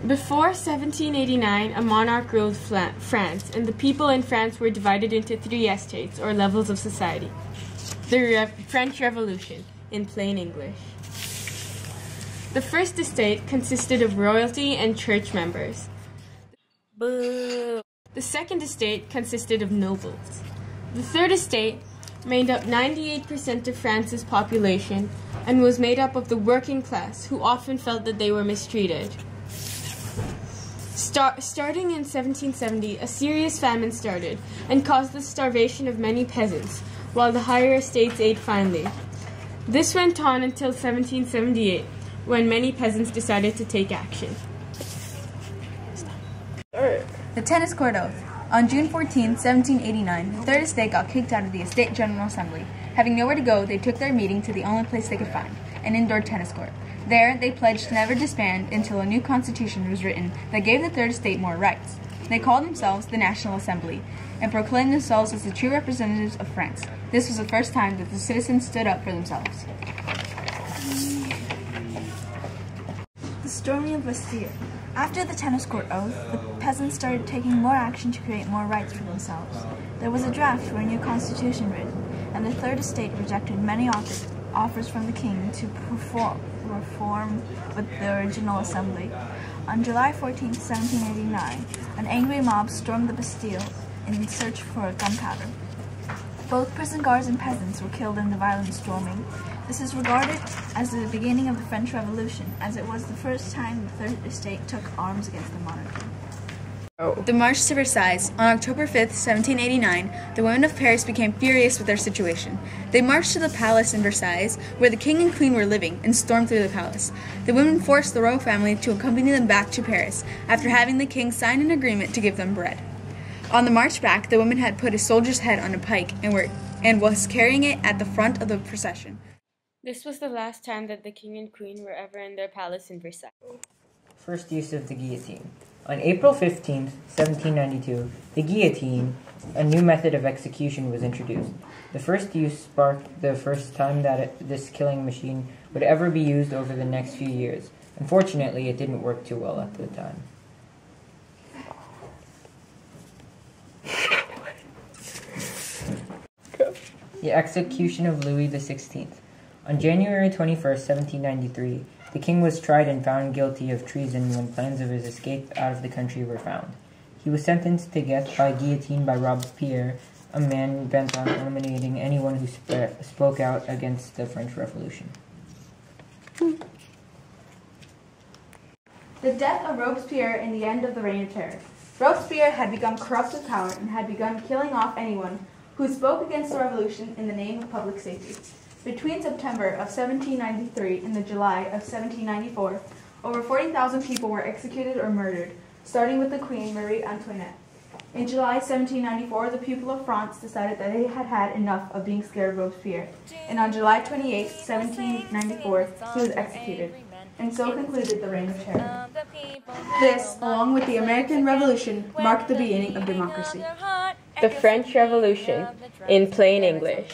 Before 1789, a monarch ruled France, and the people in France were divided into three estates, or levels of society. The French Revolution, in plain English. The first estate consisted of royalty and church members. Boo. The second estate consisted of nobles. The third estate made up 98% of France's population and was made up of the working class, who often felt that they were mistreated. Starting in 1770, a serious famine started and caused the starvation of many peasants, while the higher estates ate finely. This went on until 1778, when many peasants decided to take action. The Tennis Court Oath. On June 14, 1789, the Third Estate got kicked out of the Estate General Assembly. Having nowhere to go, they took their meeting to the only place they could find, an indoor tennis court. There, they pledged to never disband until a new constitution was written that gave the Third Estate more rights. They called themselves the National Assembly and proclaimed themselves as the true representatives of France. This was the first time that the citizens stood up for themselves. The storming of Bastille. After the Tennis Court Oath, the peasants started taking more action to create more rights for themselves. There was a draft for a new constitution written, and the Third Estate rejected many offers from the king to reform with the original assembly. On July 14, 1789, an angry mob stormed the Bastille in search for gunpowder. Both prison guards and peasants were killed in the violent storming. This is regarded as the beginning of the French Revolution, as it was the first time the Third Estate took arms against the monarchy. The March to Versailles. On October 5, 1789, the women of Paris became furious with their situation. They marched to the palace in Versailles, where the king and queen were living, and stormed through the palace. The women forced the royal family to accompany them back to Paris, after having the king sign an agreement to give them bread. On the march back, the woman had put a soldier's head on a pike and was carrying it at the front of the procession. This was the last time that the king and queen were ever in their palace in Versailles. First use of the guillotine. On April 15, 1792, the guillotine, a new method of execution, was introduced. The first use sparked the first time that this killing machine would ever be used over the next few years. Unfortunately, it didn't work too well at the time. The execution of Louis XVI. On January 21, 1793, the king was tried and found guilty of treason when plans of his escape out of the country were found. He was sentenced to death by guillotine by Robespierre, a man bent on eliminating anyone who spoke out against the French Revolution. The death of Robespierre and the end of the Reign of Terror. Robespierre had become corrupt with power and had begun killing off anyone who spoke against the revolution in the name of public safety. Between September of 1793 and the July of 1794, over 40,000 people were executed or murdered, starting with the Queen Marie Antoinette. In July 1794, the people of France decided that they had had enough of being scared of Robespierre, and on July 28, 1794, he was executed, and so concluded the Reign of Terror. This, along with the American Revolution, marked the beginning of democracy. The French Revolution, in plain English.